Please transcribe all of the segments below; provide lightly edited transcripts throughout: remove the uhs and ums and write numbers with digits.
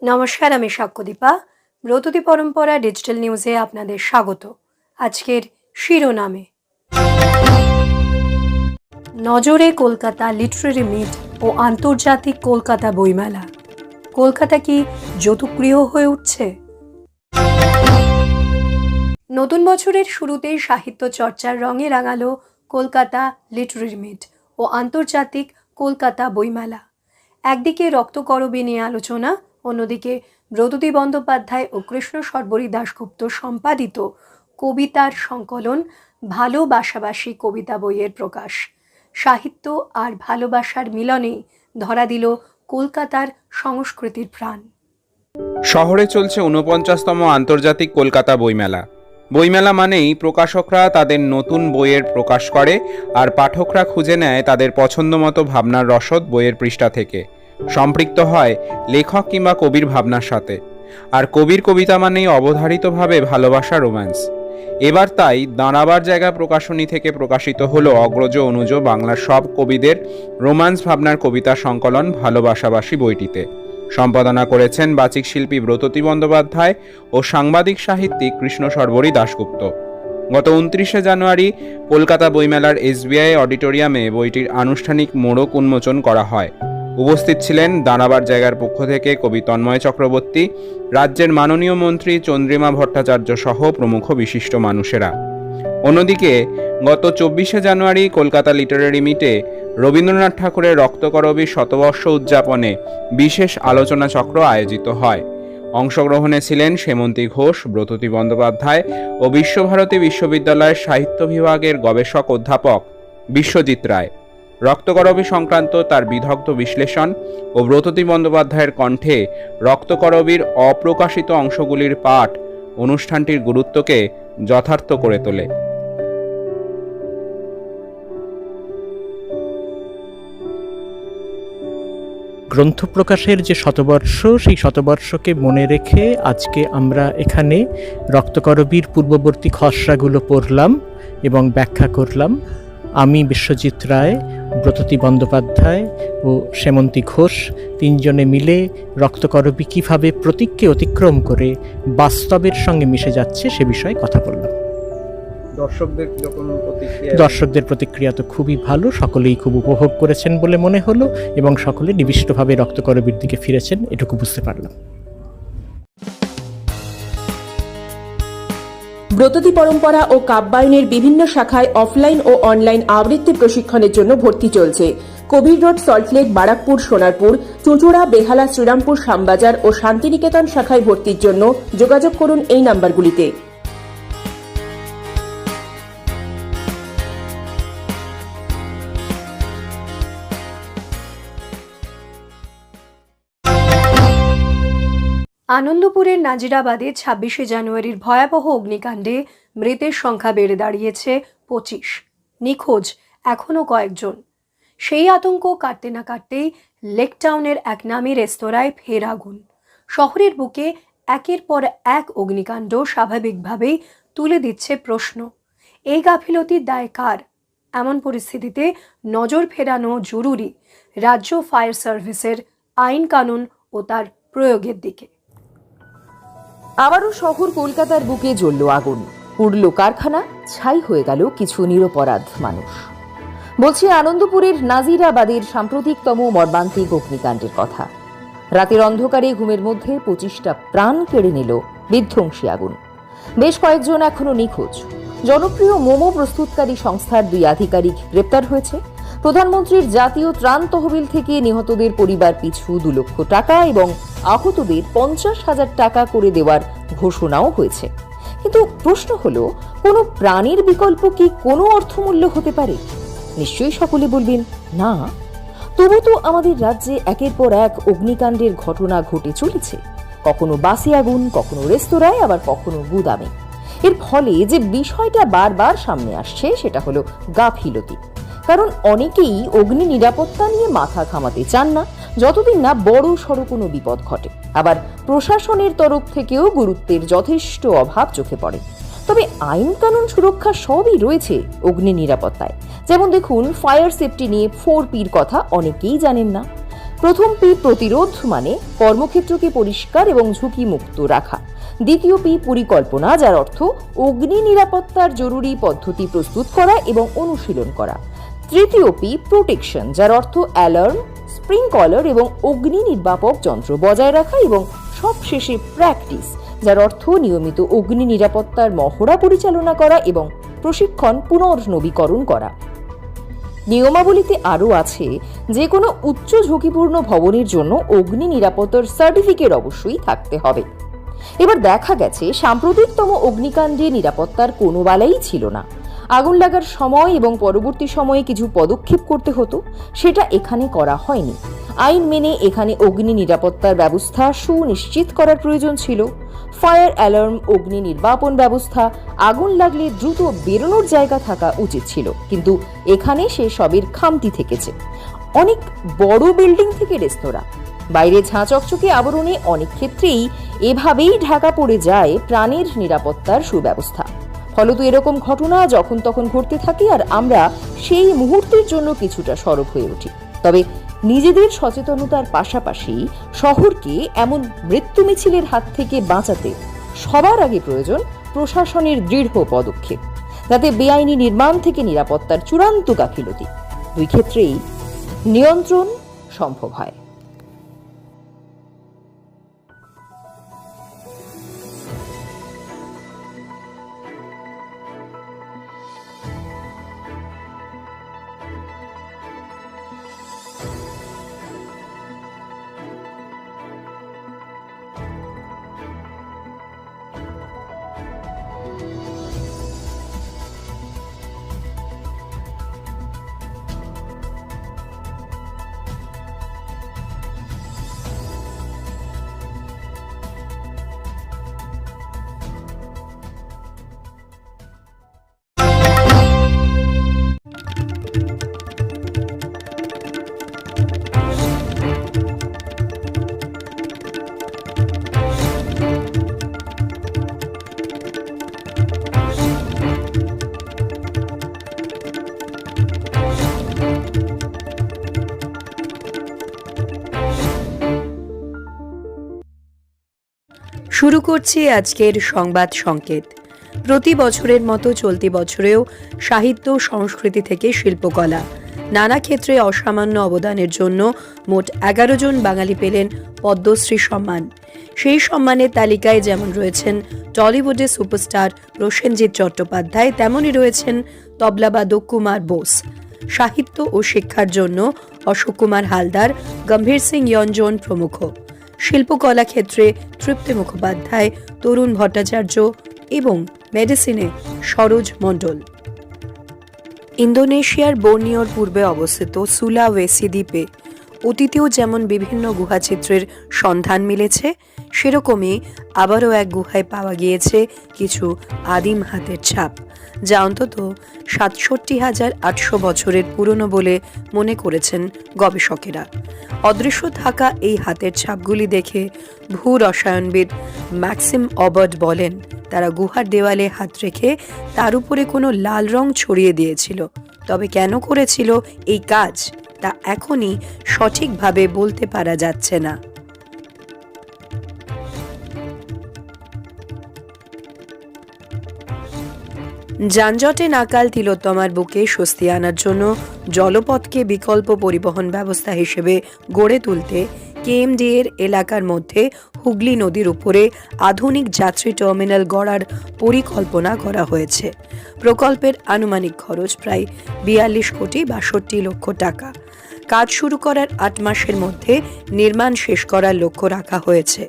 নমস্কার, আমি সাক্ষ্যদীপা। ব্রততী পরম্পরা ডিজিটাল নিউজে আপনাদের স্বাগত। আজকের শিরোনামে নজরে কলকাতা লিটারেরি মিট ও আন্তর্জাতিক কলকাতা বইমেলা। কলকাতা কি যৌতুকগৃহ হয়ে উঠছে? নতুন বছরের শুরুতেই সাহিত্য চর্চার রঙে রাঙালো কলকাতা লিটারেরি মিট ও আন্তর্জাতিক কলকাতা বইমেলা। একদিকে রক্তকরবী নিয়ে আলোচনা, অন্যদিকে ব্রততী বন্দ্যোপাধ্যায় ও কৃষ্ণ সর্বরী দাশগুপ্ত সম্পাদিত কবিতার সংকলন ভালোবাসাবাসী কবিতা বইয়ের প্রকাশ। সাহিত্য আর ভালোবাসার মিলনেই ধরা দিল কলকাতার সংস্কৃতির প্রাণ। শহরে চলছে ৪৯তম আন্তর্জাতিক কলকাতা বইমেলা। বইমেলা মানেই প্রকাশকরা তাদের নতুন বইয়ের প্রকাশ করে আর পাঠকরা খুঁজে নেয় তাদের পছন্দমতো ভাবনার রসদ বইয়ের পৃষ্ঠা থেকে। সম্পৃক্ত হয় লেখক কিংবা কবির ভাবনার সাথে। আর কবির কবিতা মানেই অবধারিতভাবে ভালোবাসা, রোম্যান্স। এবার তাই দাঁড়াবার জায়গা প্রকাশনী থেকে প্রকাশিত হলো অগ্রজ অনুজ বাংলার সব কবিদের রোম্যান্স ভাবনার কবিতা সংকলন ভালোবাসাবাসী বইটিতে। সম্পাদনা করেছেন বাচিক শিল্পী ব্রততী বন্দ্যোপাধ্যায় ও সাংবাদিক সাহিত্যিক কৃষ্ণ সর্বরী দাশগুপ্ত। গত ২৯শে জানুয়ারি কলকাতা বইমেলার SBI অডিটোরিয়ামে বইটির আনুষ্ঠানিক মোড়ক উন্মোচন করা হয়। উপস্থিত ছিলেন দাঁড়াবার জায়গার পক্ষ থেকে কবি তন্ময় চক্রবর্তী, রাজ্যের মাননীয় মন্ত্রী চন্দ্রিমা ভট্টাচার্য সহ প্রমুখ বিশিষ্ট মানুষেরা। অন্যদিকে গত ২৪শে জানুয়ারি কলকাতা লিটারেরি মিটে রবীন্দ্রনাথ ঠাকুরের রক্তকরবী শতবর্ষ উদযাপনে বিশেষ আলোচনা চক্র আয়োজিত হয়। অংশগ্রহণে ছিলেন সেমন্তী ঘোষ, ব্রততী বন্দ্যোপাধ্যায় ও বিশ্বভারতী বিশ্ববিদ্যালয়ের সাহিত্য বিভাগের গবেষক অধ্যাপক বিশ্বজিৎ রায়। রক্তকরবী সংক্রান্ত তার বিদগ্ধ বিশ্লেষণ ও ব্রততী বন্দ্যোপাধ্যায়ের কণ্ঠে রক্তকরবীর অপ্রকাশিত অংশগুলির পাঠ অনুষ্ঠানটির গুরুত্বকে যথার্থ করে তোলে। গ্রন্থ প্রকাশের যে শতবর্ষ, সেই শতবর্ষকে মনে রেখে আজকে আমরা এখানে রক্তকরবীর পূর্ববর্তী খসড়াগুলো পড়লাম এবং ব্যাখ্যা করলাম। আমি বিশ্বজিৎ রায়, ব্রততী বন্দ্যোপাধ্যায় ও সেমন্তী ঘোষ তিনজনে মিলে রক্তকরবী কীভাবে প্রতীককে অতিক্রম করে বাস্তবের সঙ্গে মিশে যাচ্ছে সে বিষয়ে কথা বললাম। দর্শকদের প্রতিক্রিয়া তো খুবই ভালো, সকলেই খুব উপভোগ করেছেন বলে মনে হলো এবং সকলে নিবিষ্টভাবে রক্তকরবীর দিকে ফিরেছেন, এটুকু বুঝতে পারলাম। ব্রততী পরম্পরা ও কাব্যায়নের বিভিন্ন শাখায় অফলাইন ও অনলাইন আবৃত্তি প্রশিক্ষণের জন্য ভর্তি চলছে। কবির রোড, সল্টলেক, বারাকপুর, সোনারপুর, চুঁচুড়া, বেহালা, শ্রীরামপুর, শ্যামবাজার ও শান্তিনিকেতন শাখায় ভর্তির জন্য যোগাযোগ করুন এই নাম্বারগুলিতে। আনন্দপুরের নাজিরাবাদে ২৬শে জানুয়ারির ভয়াবহ অগ্নিকাণ্ডে মৃতের সংখ্যা বেড়ে দাঁড়িয়েছে ২৫। নিখোঁজ এখনও কয়েকজন। সেই আতঙ্ক কাটতে না কাটতেই লেকটাউনের এক নামী রেস্তোরাঁয় ফের আগুন। শহরের বুকে একের পর এক অগ্নিকাণ্ড স্বাভাবিকভাবেই তুলে দিচ্ছে প্রশ্ন, এই গাফিলতির দায় কার? এমন পরিস্থিতিতে নজর ফেরানো জরুরি রাজ্য ফায়ার সার্ভিসের আইন কানুন ও তার প্রয়োগের দিকে। আবারও শহর কলকাতার বুকে জ্বলল আগুন, পুড়ল কারখানা, ছাই হয়ে গেল কিছু নিরপরাধ মানুষ। বলছি আনন্দপুরের নাজিরাবাদের সাম্প্রতিকতম মর্মান্তিক অগ্নিকাণ্ডের কথা। রাতের অন্ধকারে ঘুমের মধ্যে ২৫টা প্রাণ কেড়ে নিল বিধ্বংসী আগুন। বেশ কয়েকজন এখনো নিখোঁজ। জনপ্রিয় মোমো প্রস্তুতকারী সংস্থার ২ আধিকারিক গ্রেপ্তার হয়েছে। প্রধানমন্ত্রীর জাতীয় ত্রাণ তহবিল থেকে নিহতদের পরিবার পিছু ২ লক্ষ টাকা এবং আহতদের ৫০,০০০ টাকা করে দেওয়ার ঘোষণাও হয়েছে। কিন্তু প্রশ্ন হলো, কোনো প্রাণীর বিকল্প কি কোনো অর্থমূল্য হতে পারে? নিশ্চয়ই সকলে বলবেন না। তবু তো আমাদের রাজ্যে একের পর এক অগ্নিকাণ্ডের ঘটনা ঘটে চলেছে। কখনো বাসে আগুন, কখনো রেস্তোরাঁয়, আবার কখনো গুদামে। এর ফলে যে বিষয়টা বারবার সামনে আসছে সেটা হলো গাফিলতি। কারণ অনেকেই অগ্নি নিরাপত্তা নিয়ে মাথা ঘামাতে চান না যতদিন না বড় সড় কোনো বিপদ ঘটে। আবার প্রশাসনের তরফ থেকেও গুরুত্বের যথেষ্ট অভাব চোখে পড়ে। তবে আইন কানুন সুরক্ষা সবই রয়েছে অগ্নি নিরাপত্তায়। যেমন দেখুন, ফায়ার সেফটি নিয়ে 4P'র কথা অনেকেই জানেন না। প্রথম P প্রতিরোধ, মানে কর্মক্ষেত্রকে পরিষ্কার এবং ঝুঁকি মুক্ত রাখা। দ্বিতীয় P পরিকল্পনা, যার অর্থ অগ্নি নিরাপত্তার জরুরি পদ্ধতি প্রস্তুত করা এবং অনুশীলন করা। তৃতীয় P প্রোটেকশন, যার অর্থ অ্যালার্ম, স্প্রিংকলার এবং অগ্নি নির্বাপক যন্ত্র বজায় রাখা। এবং সবশেষে প্র্যাকটিস, যার অর্থ নিয়মিত অগ্নি নিরাপত্তার মহড়া পরিচালনা করা এবং প্রশিক্ষণ পুনর্নবীকরণ করা। নিয়মাবলীতে আরও আছে যে কোনো উচ্চ ঝুঁকিপূর্ণ ভবনের জন্য অগ্নি নিরাপত্তার সার্টিফিকেট অবশ্যই থাকতে হবে। এবার দেখা গেছে সাম্প্রতিকতম অগ্নিকাণ্ডে নিরাপত্তার কোনো বালাই ছিল না। আগুন লাগার সময় এবং পরবর্তী সময়ে কিছু পদক্ষেপ করতে হতো, সেটা এখানে করা হয়নি। আইন মেনে এখানে অগ্নি নিরাপত্তার ব্যবস্থা সুনিশ্চিত করার প্রয়োজন ছিল। ফায়ার অ্যালার্ম, অগ্নি নির্বাপন ব্যবস্থা, আগুন লাগলে দ্রুত বেরোনোর জায়গা থাকা উচিত ছিল, কিন্তু এখানে সে সবের খামতি থেকেছে। অনেক বড় বিল্ডিং থেকে রেস্তোরাঁ, বাইরে ঝাঁচকচকে আবরণে অনেক ক্ষেত্রেই এভাবেই ঢাকা পড়ে যায় প্রাণের নিরাপত্তার সুব্যবস্থা। ফলত এরকম ঘটনা যখন তখন ঘটতে থাকে, আর আমরা সেই মুহূর্তের জন্য কিছুটা সরব হয়ে উঠি। তবে নিজেদের সচেতনতার পাশাপাশি শহরকে এমন মৃত্যু মিছিলের হাত থেকে বাঁচাতে সবার আগে প্রয়োজন প্রশাসনের দৃঢ় পদক্ষেপ, যাতে বেআইনি নির্মাণ থেকে নিরাপত্তার চূড়ান্ত গাফিলতি দুই ক্ষেত্রেই নিয়ন্ত্রণ সম্ভব হয়। শুরু করছি আজকের সংবাদ সংকেত। প্রতি বছরের মতো চলতি বছরেও সাহিত্য, সংস্কৃতি থেকে শিল্পকলা নানা ক্ষেত্রে অসামান্য অবদানের জন্য মোট 11 জন বাঙালি পেলেন পদ্মশ্রী সম্মান। সেই সম্মানের তালিকায় যেমন রয়েছেন টলিউডের সুপারস্টার প্রসেনজিৎ চট্টোপাধ্যায়, তেমনই রয়েছেন তবলাবাদক কুমার বোস। সাহিত্য ও শিক্ষার জন্য অশোক কুমার হালদার, গম্ভীর সিং ইয়ঞ্জন প্রমুখ। শিল্পকলা ক্ষেত্রে তৃপ্তি মুখোপাধ্যায়, তরুণ ভট্টাচার্য এবং মেডিসিনে সরোজ মণ্ডল। ইন্দোনেশিয়ার বোর্নিওর পূর্বে অবস্থিত সুলাওয়েসি দ্বীপে অতীতেও যেমন বিভিন্ন গুহাচিত্রের সন্ধান মিলেছে, সেরকমই আবারও এক গুহায় পাওয়া গিয়েছে কিছু আদিম হাতের ছাপ, যা অন্তত ৬৭,৮০০ বছরের পুরনো বলে মনে করেছেন গবেষকেরা। অদৃশ্য থাকা এই হাতের ছাপগুলি দেখে ভূ রসায়নবিদ ম্যাক্সিম অবার্ড বলেন, তারা গুহার দেওয়ালে হাত রেখে তার উপরে কোনো লাল রং ছড়িয়ে দিয়েছিল। তবে কেন করেছিল এই কাজ তা এখনই সঠিকভাবে বলতে পারা যাচ্ছে না। যানজটে নাকাল তিলোত্তমার বুকে স্বস্তি আনার জন্য জলপথকে বিকল্প পরিবহন ব্যবস্থা হিসেবে গড়ে তুলতে কেএমডি এর এলাকার মধ্যে হুগলি নদীর উপরে আধুনিক যাত্রী টার্মিনাল গড়ার পরিকল্পনা করা হয়েছে। প্রকল্পের আনুমানিক খরচ প্রায় 42,62,00,000 টাকা। কাজ শুরু করার 8 মাসের মধ্যে নির্মাণ শেষ করার লক্ষ্য রাখা হয়েছে।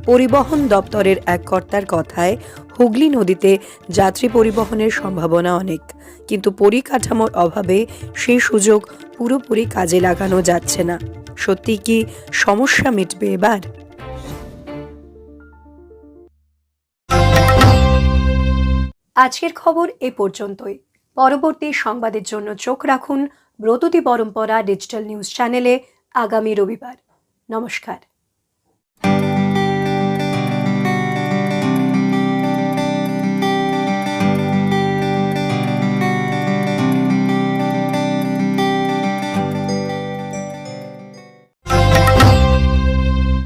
পরিবহন দপ্তরের এক কর্তার কথায়, হুগলি নদীতে যাত্রী পরিবহনের সম্ভাবনা অনেক, কিন্তু পরিকাঠামোর অভাবে সেই সুযোগ পুরোপুরি কাজে লাগানো যাচ্ছে না। সত্যি কি সমস্যা মিটবে এবার? আজকের খবর এ পর্যন্তই। পরবর্তী সংবাদের জন্য চোখ রাখুন ব্রততী পরম্পরা ডিজিটাল নিউজ চ্যানেলে আগামী রবিবার। নমস্কার।